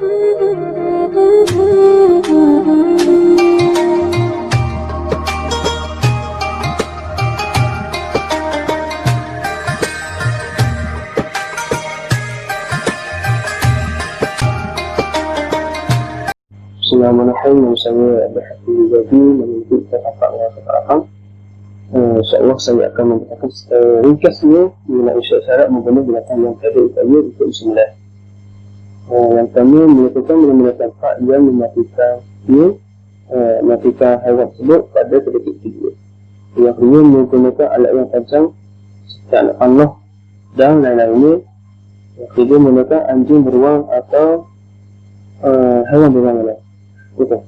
Bismillahirrahmanirrahim. Saya berhati jadi menuntut kakak-kakak kakak. InsyaAllah saya akan membacakan ringkasnya mengenai syarat membunuh binatang yang ada upaya untuk disembelih. Yang kami menyatakan menggunakan hak yang mematikan haiwan tersebut pada ketika kedua. Yang kedua menggunakan alat yang tajam seperti anak panah dan lain-lainnya. Yang ketiga menggunakan anjing beruang atau haiwan beruang lain. Betul.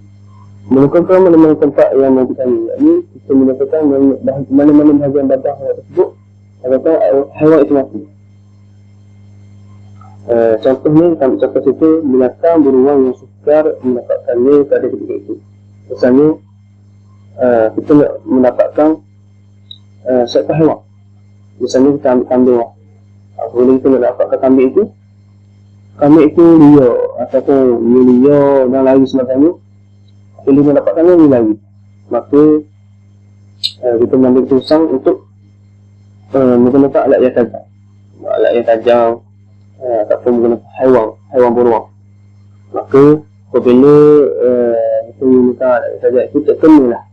Menekankan mana-mana tempat yang mau kita ini, kita menyatakan mana-mana bahagian badan haiwan tersebut ataupun haiwan itu mati. Contohnya, contoh situ binatang beruang yang sukar mendapatkannya pada ketika itu. Misalnya, kita nak mendapatkan seekor haiwan. Misalnya kita ambil kambing. Apabila kita nak dapatkan kambing itu liar ataupun liar dan lari sebagainya. Bila mendapatkannya dia lari, maka kita mengambil keputusan untuk menggunakan alat yang tajam ataupun menggunakan haiwan beruang. Maka apabila kita menggunakan alat yang tajam itu, terkenalah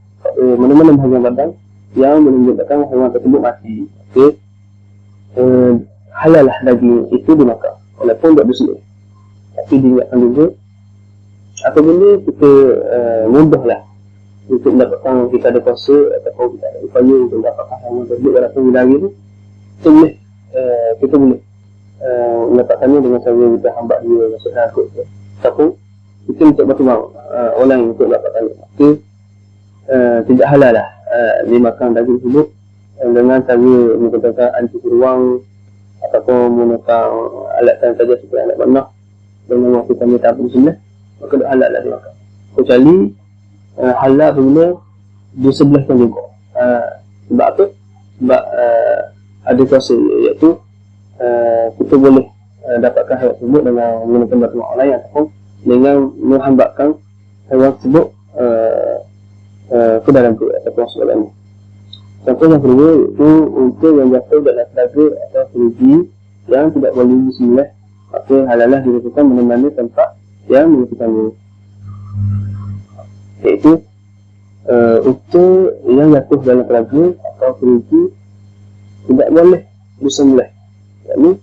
mana-mana bahagian badan yang menyebabkan haiwan tersebut mati. Maka halal lah daging itu dimakan walaupun tak berselit. Tapi diingatkan juga apabila kita mudahlah untuk mendapatkan, kita ada kuasa ataupun kita ada upaya untuk mendapatkan haiwan tersebut walaupun lari tu, kita boleh mendapatkannya dengan cara kita hambak dia masuk dalam kot tu, ataupun kita minta bantuan orang untuk mendapatkannya. Maka tidak halal lah dimakan daging tersebut dengan cara menggunakan anti beruang ataupun menggunakan alat saja seperti alat panah dengan kita minta apa di sini, maka dah halal lah dimakan. Kecuali halal apabila disebelahkan juga. Sebab apa? Sebab ada kuasa, iaitu kita boleh dapatkan haiwan tersebut dengan menggunakan bantuan orang lain ataupun dengan menghambatkan haiwan tersebut ke dalam perut ataupun masuk dalam ni. Contoh yang kedua iaitu unta yang jatuh dalam telaga atau kerugi yang tidak boleh disembelih, maka halallah dilakukan mana-mana tempat yang melakukannya. Iaitu unta yang jatuh dalam telaga atau kerugi tidak boleh disembelih. Yakni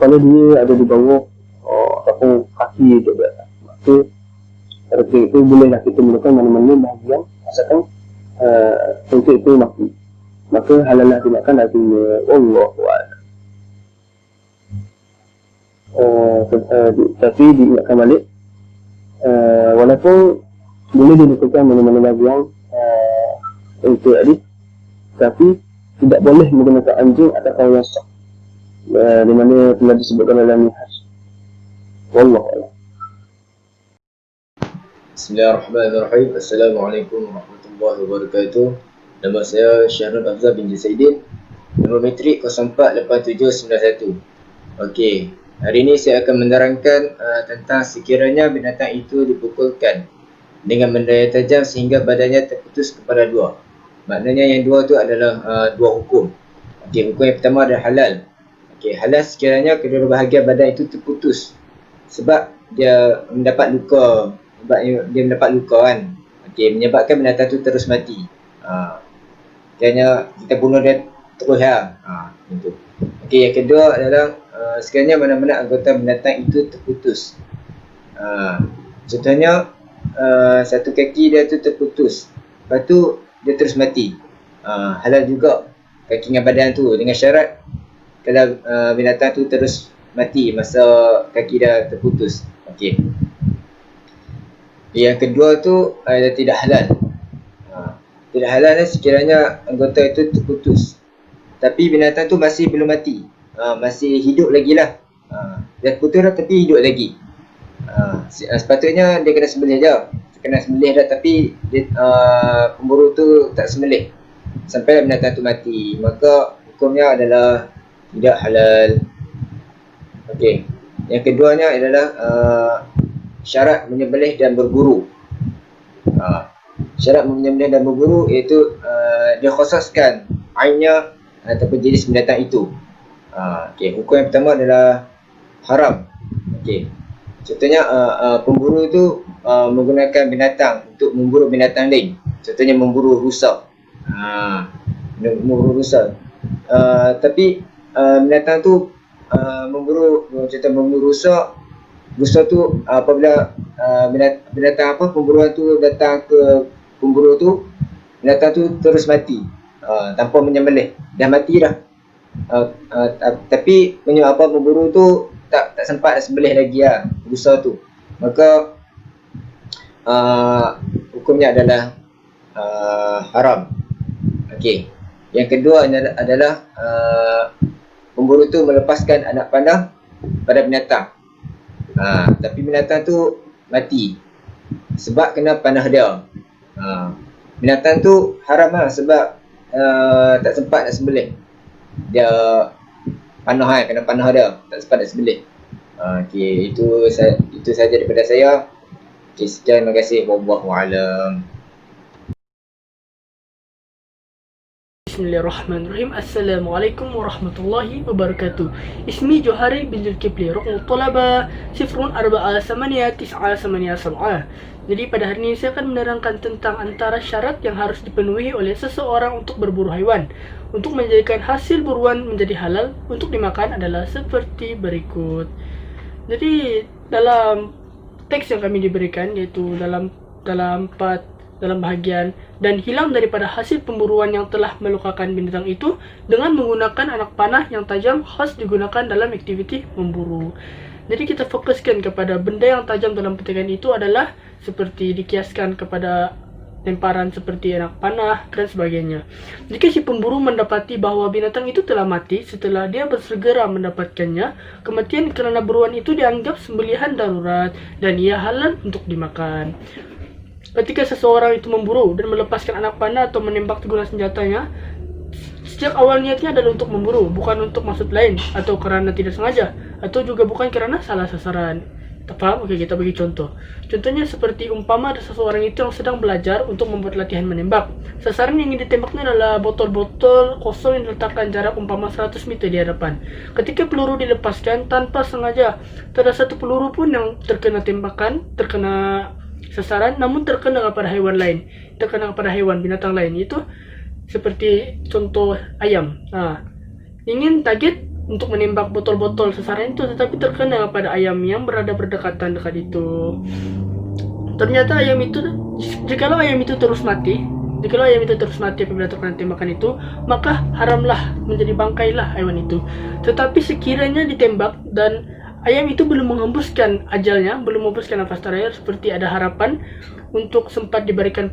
kalau dia ada di bawah ataupun kaki di atas, maka ketika itu bolehlah kita melakukan mana-mana bahagian asalkan untuk itu mati. Maka halallah dimakan dagingnya. Wallahu a'lam. Tapi diingatkan balik, walaupun boleh dilakukan mana-mana bahagian untuk tadi, tapi tidak boleh menggunakan anjing atau kawan yang sah, di mana telah disebutkan dalam Minhaj. Wallahu a'lam. Bismillahirrahmanirrahim. Assalamualaikum warahmatullahi wabarakatuh. Nama saya Syahrul Afzal bin Zaidin. Nombor metrik 048791. Okey, hari ini saya akan menerangkan tentang sekiranya binatang itu dipukulkan dengan benda yang tajam sehingga badannya terputus kepada dua. Maknanya yang dua tu adalah dua hukum. Okey, hukum yang pertama adalah halal. Okey, halal sekiranya kedua bahagian badan itu terputus sebab dia mendapat luka. Sebab dia mendapat luka kan. Okey, menyebabkan binatang tu terus mati. Kiranya kita bunuh dia terus lah. Itu. Okey, yang kedua adalah sekiranya mana-mana anggota binatang itu terputus. Contohnya satu kaki dia tu terputus, lepas tu dia terus mati. Halal juga kaki dengan badan tu, dengan syarat kalau binatang tu terus mati masa kaki dah terputus. Okey. Yang kedua tu adalah tidak halal. Tidak halal sekiranya anggota itu terputus tapi binatang tu masih belum mati, masih hidup lagi lah. Dia putus dah tapi hidup lagi. Sepatutnya dia kena sembelih je. Kena sembelih dah tapi dia, pemburu tu tak sembelih sampai binatang tu mati, maka hukumnya adalah tidak halal. Okey. Yang keduanya adalah syarat menyembelih dan berburu. Syarat menyembelih dan berburu iaitu dikhususkan ainnya ataupun jenis binatang itu. Okay. Hukum yang pertama adalah haram. Okay. Contohnya pemburu itu menggunakan binatang untuk memburu binatang lain. Contohnya memburu rusa. Memburu rusa. Tapi binatang tu memburu, contoh memburu rusa. Rusa tu apabila binatang pemburuan tu datang ke pemburu tu, binatang tu terus mati tanpa menyembelih. Dah mati dah. Tapi pemburu tu tak sempat nak sembelih lagi rusa tu. Maka hukumnya adalah haram. Okey. Yang kedua adalah pemburu tu melepaskan anak panah pada binatang. Tapi binatang tu mati sebab kena panah dia. Binatang tu haram sebab tak sempat nak sembelih. Dia panah kena panah dia, tak sempat nak sembelih. Okey, itu saja daripada saya. Okey, sekian, terima kasih. Wallahu a'lam. Bismillahirrahmanirrahim. Assalamualaikum warahmatullahi wabarakatuh. Ismi Johari bin Zulkifli. Raqmu talaba 04489997. Jadi pada hari ini saya akan menerangkan tentang antara syarat yang harus dipenuhi oleh seseorang untuk berburu haiwan. Untuk menjadikan hasil buruan menjadi halal untuk dimakan adalah seperti berikut. Jadi dalam teks yang kami diberikan, yaitu dalam bahagian dan hilang daripada hasil pemburuan yang telah melukakan binatang itu dengan menggunakan anak panah yang tajam khas digunakan dalam aktiviti memburu. Jadi kita fokuskan kepada benda yang tajam dalam petikan itu adalah seperti dikiaskan kepada lemparan seperti anak panah dan sebagainya. Jika si pemburu mendapati bahawa binatang itu telah mati setelah dia bersegera mendapatkannya, kematian kerana buruan itu dianggap sembelihan darurat dan ia halal untuk dimakan. Ketika seseorang itu memburu dan melepaskan anak panah atau menembak guna senjatanya, sejak awal niatnya adalah untuk memburu, bukan untuk maksud lain atau kerana tidak sengaja, atau juga bukan kerana salah sasaran. Tak faham? Okey, kita bagi contoh. Contohnya seperti umpama ada seseorang itu yang sedang belajar untuk membuat latihan menembak. Sasaran yang ingin ditembaknya adalah botol-botol kosong yang diletakkan jarak umpama 100 meter di hadapan. Ketika peluru dilepaskan tanpa sengaja, tak ada satu peluru pun yang terkena sasaran, namun terkena kepada haiwan lain, terkena kepada haiwan binatang lain. Itu seperti contoh ayam. Ingin target untuk menembak botol-botol sasaran itu, tetapi terkena kepada ayam yang berada berdekatan dekat itu. Ternyata jikalau ayam itu terus mati apabila terkena tembakan itu, maka haramlah, menjadi bangkailah haiwan itu. Tetapi sekiranya ditembak dan ayam itu belum menghembuskan ajalnya, belum menghembuskan nafas terakhir, seperti ada harapan untuk sempat diberikan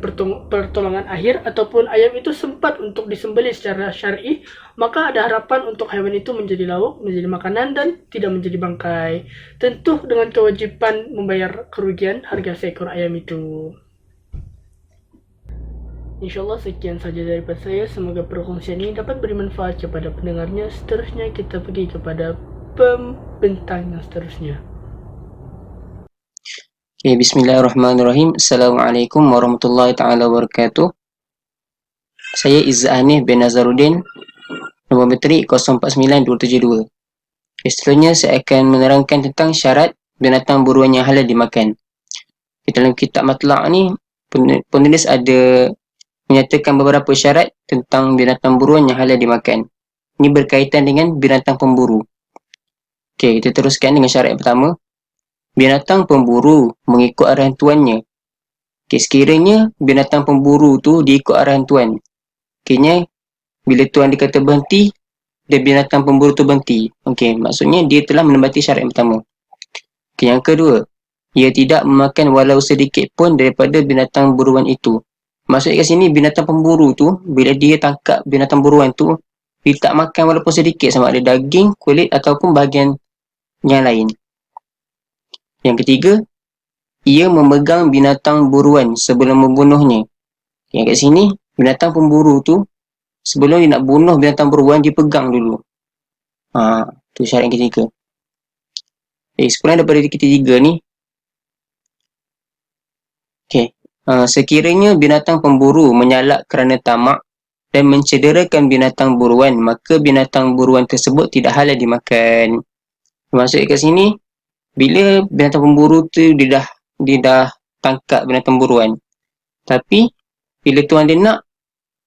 pertolongan akhir, ataupun ayam itu sempat untuk disembelih secara syar'i, maka ada harapan untuk haiwan itu menjadi lauk, menjadi makanan dan tidak menjadi bangkai. Tentu dengan kewajiban membayar kerugian harga seekor ayam itu. InsyaAllah sekian saja daripada saya. Semoga perkongsian ini dapat beri manfaat kepada pendengarnya. Seterusnya kita pergi kepada pembentang yang seterusnya. Okay, bismillahirrahmanirrahim. Assalamualaikum warahmatullahi taala wabarakatuh. Saya Izzah Hanif bin Nazaruddin, nombor metrik 049272. Okay, seterusnya saya akan menerangkan tentang syarat binatang buruan yang halal dimakan. Okay, dalam kitab Matlaq ni penulis ada menyatakan beberapa syarat tentang binatang buruan yang halal dimakan. Ini berkaitan dengan binatang pemburu. Okey, kita teruskan dengan syarat yang pertama. Binatang pemburu mengikut arahan tuannya. Okey, sekiranya binatang pemburu tu diikut arahan tuan. Okeynya, bila tuan dia kata berhenti, dan binatang pemburu tu berhenti. Okey, maksudnya dia telah menepati syarat yang pertama. Okey, yang kedua, ia tidak memakan walau sedikit pun daripada binatang buruan itu. Maksudnya kat sini, binatang pemburu tu, bila dia tangkap binatang buruan tu, dia tak makan walaupun sedikit, sama ada daging, kulit ataupun bahagian yang lain. Yang ketiga, ia memegang binatang buruan sebelum membunuhnya. Yang kat sini, binatang pemburu tu, sebelum dia nak bunuh binatang buruan, dia pegang dulu. Tu syarat yang ketiga. Sekurang daripada kita tiga ni. Okey. Sekiranya binatang pemburu menyalak kerana tamak dan mencederakan binatang buruan, maka binatang buruan tersebut tidak halal dimakan. Maksud kat sini, bila binatang pemburu tu dia dah tangkap binatang buruan. Tapi bila tuan dia nak,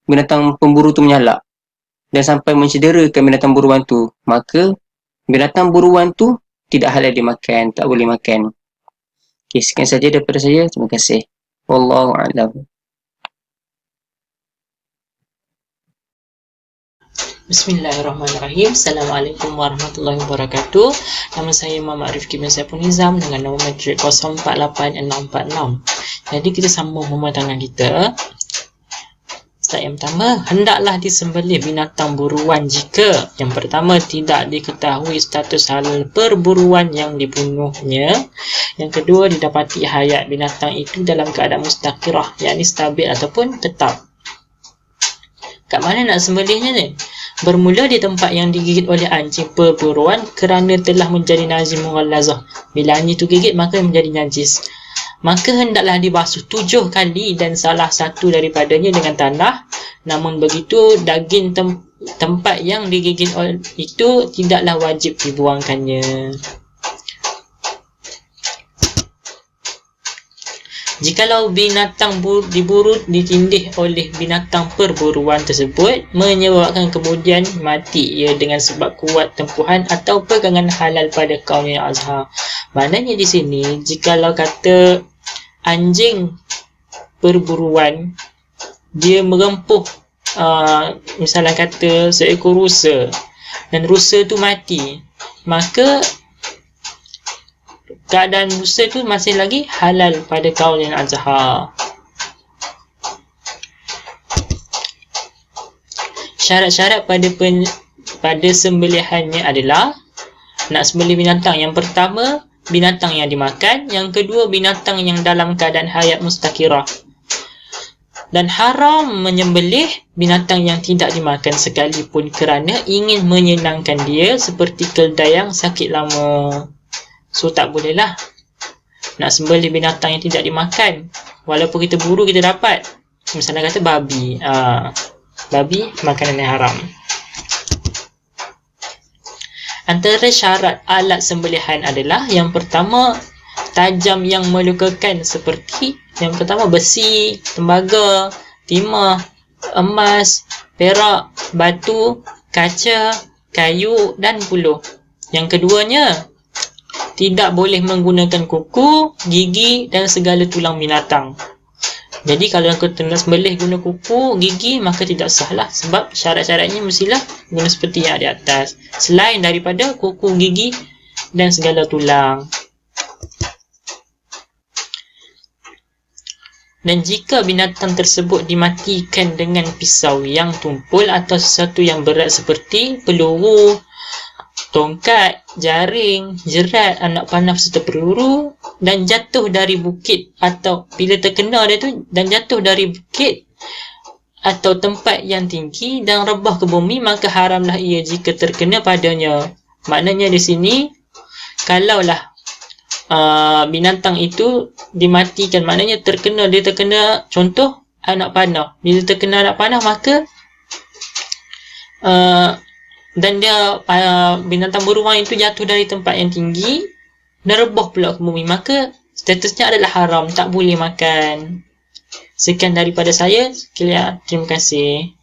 binatang pemburu tu menyalak dan sampai mencederakan binatang buruan tu, maka binatang buruan tu tidak halal dimakan, tak boleh makan. Okey, sekian saja daripada saya. Terima kasih. Wallahu a'lam. Bismillahirrahmanirrahim. Assalamualaikum warahmatullahi wabarakatuh. Nama saya Muhammad Rifki bin Saiful Nizam dengan nombor matrik 048646. Jadi kita sambung pematangan kita. Start yang pertama, hendaklah disembelih binatang buruan jika yang pertama tidak diketahui status halal perburuan yang dibunuhnya. Yang kedua, didapati hayat binatang itu dalam keadaan mustaqirah, yakni stabil ataupun tetap. Kat mana nak sembelihnya ni? Bermula di tempat yang digigit oleh anjing perburuan kerana telah menjadi najis mughallazah. Bila anjing tu gigit maka menjadi najis. Maka hendaklah dibasuh 7 kali dan salah satu daripadanya dengan tanah. Namun begitu daging tempat yang digigit itu tidaklah wajib dibuangkannya. Jikalau binatang diburu ditindih oleh binatang perburuan tersebut menyebabkan kemudian mati ia dengan sebab kuat tempuhan atau pegangan halal pada kaum yang azhar. Maknanya di sini jikalau kata anjing perburuan dia merempuh misalnya kata seekor rusa dan rusa tu mati, maka keadaan rusa tu masih lagi halal pada kaul yang azhar. Syarat-syarat pada sembelihannya adalah nak sembelih binatang. Yang pertama, binatang yang dimakan. Yang kedua, binatang yang dalam keadaan hayat mustaqirah. Dan haram menyembelih binatang yang tidak dimakan sekalipun kerana ingin menyenangkan dia, seperti keldai yang sakit lama. So tak bolehlah nak sembelih binatang yang tidak dimakan. Walaupun kita buru kita dapat. Misalnya kata babi. Babi makanan yang haram. Antara syarat alat sembelihan adalah yang pertama, tajam yang melukakan, seperti yang pertama besi, tembaga, timah, emas, perak, batu, kaca, kayu dan buluh. Yang keduanya, tidak boleh menggunakan kuku, gigi dan segala tulang binatang. Jadi kalau kita nak sembelih guna kuku, gigi, maka tidak sahlah, sebab syarat-syaratnya mestilah guna seperti yang di atas, selain daripada kuku, gigi dan segala tulang. Dan jika binatang tersebut dimatikan dengan pisau yang tumpul atau sesuatu yang berat seperti peluru, tongkat, jaring, jerat, anak panah serta peluru, dan jatuh dari bukit, atau bila terkena dia tu dan jatuh dari bukit atau tempat yang tinggi dan rebah ke bumi, maka haramlah ia jika terkena padanya. Maknanya di sini, kalaulah binatang itu dimatikan, maknanya dia terkena contoh anak panah. Bila terkena anak panah, maka dan dia binatang buruan itu jatuh dari tempat yang tinggi dan rebah pula ke bumi, maka statusnya adalah haram, tak boleh makan. Sekian daripada saya. Terima kasih.